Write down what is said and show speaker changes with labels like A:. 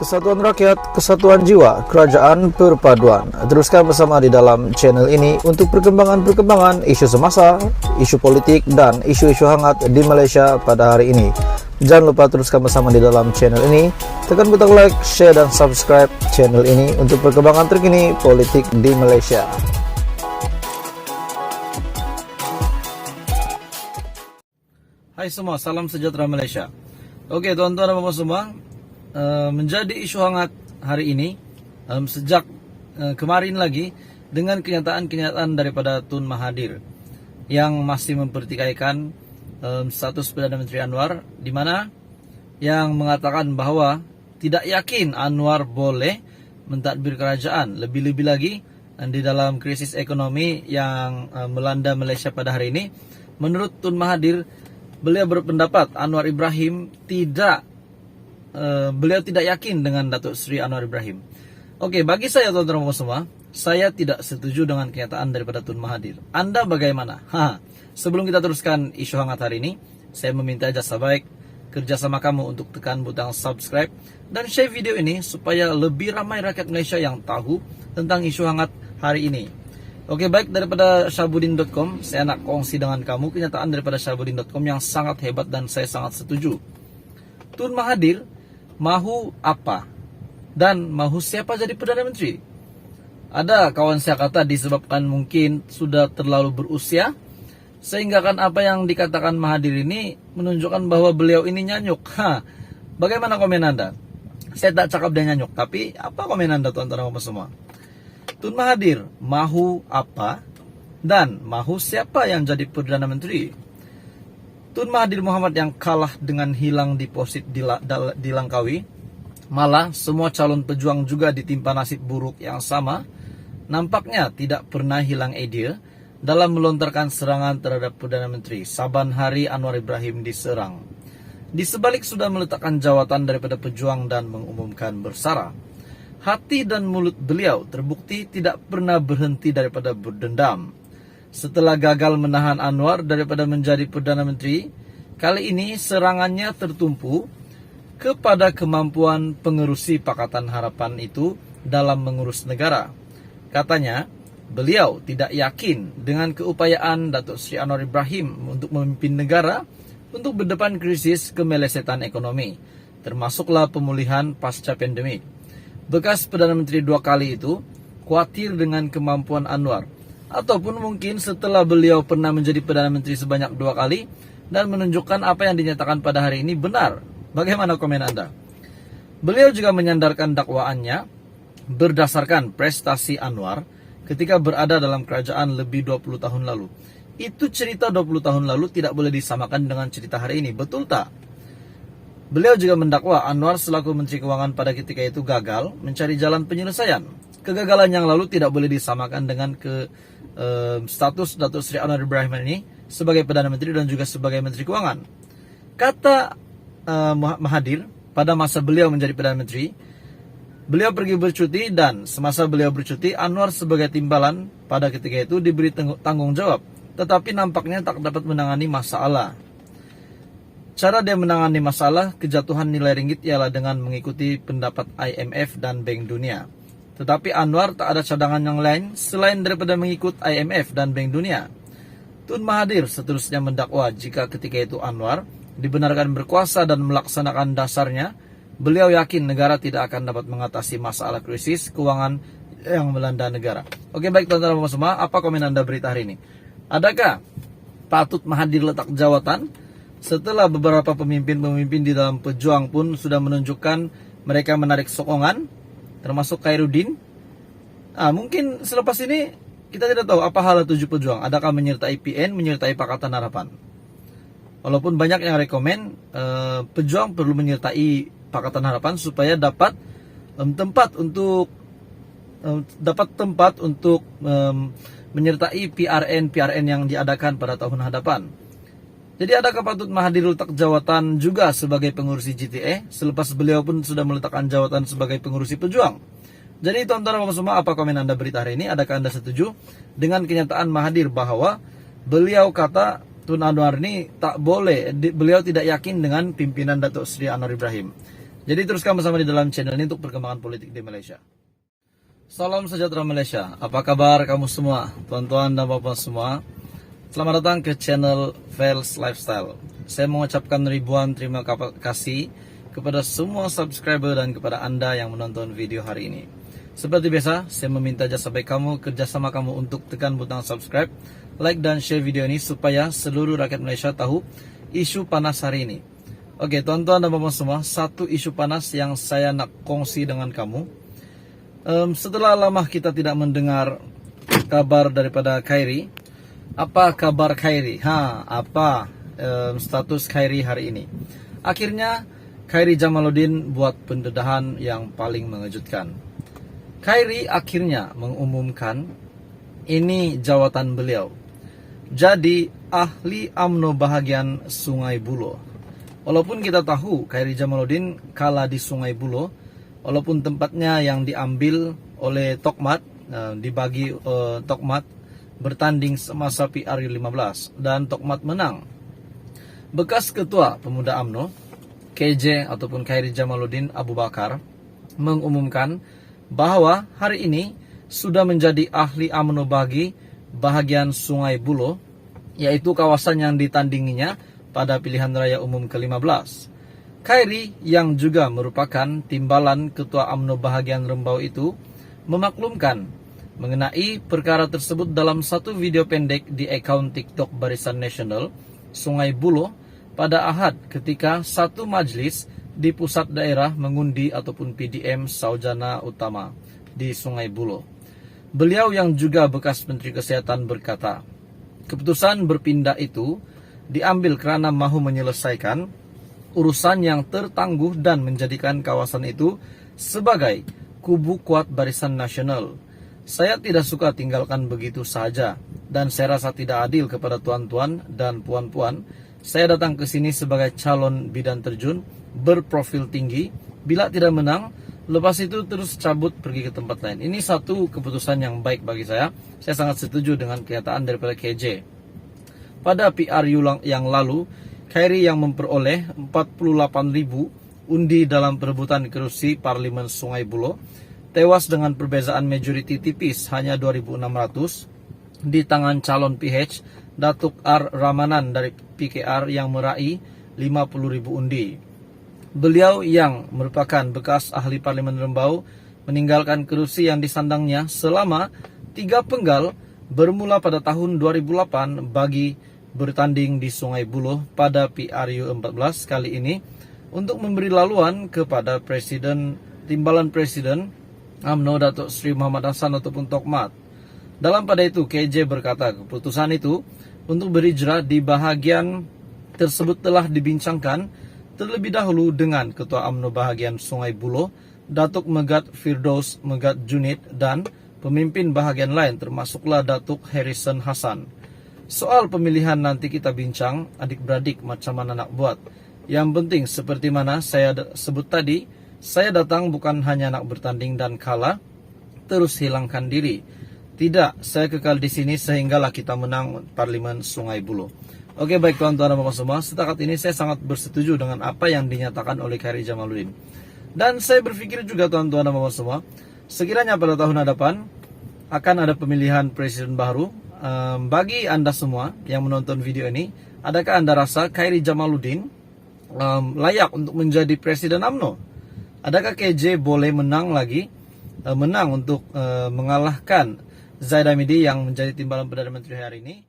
A: Kesatuan rakyat, kesatuan jiwa, kerajaan perpaduan. Teruskan bersama di dalam channel ini untuk perkembangan-perkembangan isu semasa, isu politik, dan isu-isu hangat di Malaysia pada hari ini. Jangan lupa teruskan bersama di dalam channel ini. Tekan butang like, share, dan subscribe channel ini untuk perkembangan terkini politik di Malaysia. Hai semua, salam sejahtera Malaysia. Oke tuan-tuan dan bapak semua, menjadi isu hangat hari ini sejak kemarin lagi dengan kenyataan-kenyataan daripada Tun Mahathir yang masih mempertikaikan status Perdana Menteri Anwar, di mana yang mengatakan bahwa tidak yakin Anwar boleh mentadbir kerajaan, lebih-lebih lagi di dalam krisis ekonomi yang melanda Malaysia pada hari ini. Menurut Tun Mahathir, beliau berpendapat Anwar Ibrahim beliau tidak yakin dengan Datuk Seri Anwar Ibrahim. Oke, bagi saya tuan-tuan semua, saya tidak setuju dengan kenyataan daripada Tun Mahathir. Anda bagaimana? Sebelum kita teruskan isu hangat hari ini, saya meminta jasa baik kerjasama kamu untuk tekan butang subscribe dan share video ini supaya lebih ramai rakyat Malaysia yang tahu tentang isu hangat hari ini. Oke, baik, daripada Syahbudin.com, saya nak kongsi dengan kamu kenyataan daripada Syahbudin.com yang sangat hebat dan saya sangat setuju. Tun Mahathir mahu apa dan mahu siapa jadi Perdana Menteri? Ada kawan saya kata disebabkan mungkin sudah terlalu berusia, sehingga kan apa yang dikatakan Mahathir ini menunjukkan bahwa beliau ini nyanyuk. Bagaimana komen Anda? Saya tak cakap dia nyanyuk, tapi apa komen Anda tuan-tuan semua? Tun Mahathir mahu apa dan mahu siapa yang jadi Perdana Menteri? Tun Mahathir Mohamad yang kalah dengan hilang deposit di Langkawi, malah semua calon pejuang juga ditimpa nasib buruk yang sama, nampaknya tidak pernah hilang ide dalam melontarkan serangan terhadap Perdana Menteri saban hari Anwar Ibrahim diserang. Di sebalik sudah meletakkan jawatan daripada pejuang dan mengumumkan bersara, hati dan mulut beliau terbukti tidak pernah berhenti daripada berdendam. Setelah gagal menahan Anwar daripada menjadi Perdana Menteri, kali ini serangannya tertumpu kepada kemampuan pengerusi Pakatan Harapan itu dalam mengurus negara. Katanya, beliau tidak yakin dengan keupayaan Datuk Seri Anwar Ibrahim untuk memimpin negara untuk berdepan krisis kemelesetan ekonomi, termasuklah pemulihan pasca pandemik. Bekas Perdana Menteri 2 kali itu khawatir dengan kemampuan Anwar, ataupun mungkin setelah beliau pernah menjadi Perdana Menteri sebanyak 2 kali dan menunjukkan apa yang dinyatakan pada hari ini benar. Bagaimana komen Anda? Beliau juga menyandarkan dakwaannya berdasarkan prestasi Anwar ketika berada dalam kerajaan lebih 20 tahun lalu. Itu cerita 20 tahun lalu tidak boleh disamakan dengan cerita hari ini, betul tak? Beliau juga mendakwa Anwar selaku Menteri Keuangan pada ketika itu gagal mencari jalan penyelesaian. Kegagalan yang lalu tidak boleh disamakan dengan status Datuk Seri Anwar Ibrahim ini sebagai Perdana Menteri dan juga sebagai Menteri Keuangan. Kata Mahathir, pada masa beliau menjadi Perdana Menteri, beliau pergi bercuti dan semasa beliau bercuti, Anwar sebagai timbalan pada ketika itu diberi tanggung jawab, tetapi nampaknya tak dapat menangani masalah. Cara dia menangani masalah kejatuhan nilai ringgit ialah dengan mengikuti pendapat IMF dan Bank Dunia. Tetapi Anwar tak ada cadangan yang lain selain daripada mengikut IMF dan Bank Dunia. Tun Mahathir seterusnya mendakwa jika ketika itu Anwar dibenarkan berkuasa dan melaksanakan dasarnya, beliau yakin negara tidak akan dapat mengatasi masalah krisis keuangan yang melanda negara. Oke, baik tuan-tuan dan semua, apa komen Anda berita hari ini? Adakah patut Mahathir letak jawatan setelah beberapa pemimpin-pemimpin di dalam pejuang pun sudah menunjukkan mereka menarik sokongan, termasuk Khairuddin? Mungkin selepas ini kita tidak tahu apa hal tujuh pejuang. Adakah menyertai PN, menyertai Pakatan Harapan? Walaupun banyak yang rekomen pejuang perlu menyertai Pakatan Harapan supaya dapat tempat untuk menyertai PRN yang diadakan pada tahun hadapan. Jadi adakah patut Mahathir letak jawatan juga sebagai pengurusi GTA selepas beliau pun sudah meletakkan jawatan sebagai pengurusi pejuang? Jadi tuan-tuan dan semua, apa komen Anda berita hari ini? Adakah Anda setuju dengan kenyataan Mahathir bahwa beliau kata Tun Anwar ini tak boleh, beliau tidak yakin dengan pimpinan Datuk Seri Anwar Ibrahim? Jadi teruskan bersama di dalam channel ini untuk perkembangan politik di Malaysia. Salam sejahtera Malaysia. Apa kabar kamu semua, tuan-tuan dan bapak semua? Selamat datang ke channel Vels Lifestyle. Saya mengucapkan ribuan terima kasih kepada semua subscriber dan kepada Anda yang menonton video hari ini. Seperti biasa, saya meminta jasa baik kamu, kerjasama kamu untuk tekan butang subscribe, like dan share video ini supaya seluruh rakyat Malaysia tahu isu panas hari ini. Oke, tuan-tuan dan bapak semua, satu isu panas yang saya nak kongsi dengan kamu. Setelah lama kita tidak mendengar kabar daripada Khairi. Apa kabar Khairi? Apa status Khairi hari ini? Akhirnya Khairi Jamaluddin buat pendedahan yang paling mengejutkan. Khairi akhirnya mengumumkan ini jawatan beliau. Jadi ahli UMNO bahagian Sungai Buloh. Walaupun kita tahu Khairi Jamaluddin kalah di Sungai Buloh, walaupun tempatnya yang diambil oleh Tokmat, dibagi Tokmat bertanding semasa PRU 15 dan Tokmat menang. Bekas Ketua Pemuda UMNO, KJ ataupun Khairi Jamaluddin Abu Bakar, mengumumkan bahwa hari ini sudah menjadi ahli UMNO bagi bahagian Sungai Buloh, yaitu kawasan yang ditandinginya pada pilihan raya umum ke-15. Khairi yang juga merupakan timbalan Ketua UMNO bahagian Rembau itu memaklumkan mengenai perkara tersebut dalam satu video pendek di akaun TikTok Barisan Nasional Sungai Buloh pada Ahad ketika satu majlis di pusat daerah mengundi ataupun PDM Saujana Utama di Sungai Buloh. Beliau yang juga bekas Menteri Kesehatan berkata, keputusan berpindah itu diambil kerana mahu menyelesaikan urusan yang tertangguh dan menjadikan kawasan itu sebagai kubu kuat Barisan Nasional. Saya tidak suka tinggalkan begitu saja dan saya rasa tidak adil kepada tuan-tuan dan puan-puan. Saya datang ke sini sebagai calon bidan terjun berprofil tinggi. Bila tidak menang, lepas itu terus cabut pergi ke tempat lain. Ini satu keputusan yang baik bagi saya. Saya sangat setuju dengan kenyataan daripada KJ. Pada PRU yang lalu, Khairi yang memperoleh 48.000 undi dalam perebutan kerusi Parlimen Sungai Buloh tewas dengan perbezaan majoriti tipis hanya 2.600 di tangan calon PH Datuk R. Ramanan dari PKR yang meraih 50.000 undi. Beliau yang merupakan bekas ahli Parlimen Rembau meninggalkan kerusi yang disandangnya selama 3 penggal bermula pada tahun 2008 bagi bertanding di Sungai Buloh pada PRU 14 kali ini untuk memberi laluan kepada timbalan Presiden UMNO Datuk Seri Muhammad Hassan ataupun Tokmat. Dalam pada itu KJ berkata keputusan itu untuk berhijrah di bahagian tersebut telah dibincangkan terlebih dahulu dengan Ketua UMNO bahagian Sungai Buloh Datuk Megat Firdaus Megat Junid dan pemimpin bahagian lain termasuklah Datuk Harrison Hassan. Soal pemilihan nanti kita bincang adik-beradik macam mana nak buat. Yang penting seperti mana saya sebut tadi, saya datang bukan hanya nak bertanding dan kalah, terus hilangkan diri. Tidak, saya kekal di sini sehinggalah kita menang Parlimen Sungai Buloh. Oke, baik tuan-tuan dan bapak semua, setakat ini saya sangat bersetuju dengan apa yang dinyatakan oleh Khairi Jamaluddin. Dan saya berpikir juga tuan-tuan dan bapak semua, sekiranya pada tahun hadapan akan ada pemilihan presiden baru. Bagi anda semua yang menonton video ini, adakah anda rasa Khairi Jamaluddin layak untuk menjadi presiden UMNO? Adakah KJ boleh menang untuk mengalahkan Zaid Hamidi yang menjadi timbalan Perdana Menteri hari ini?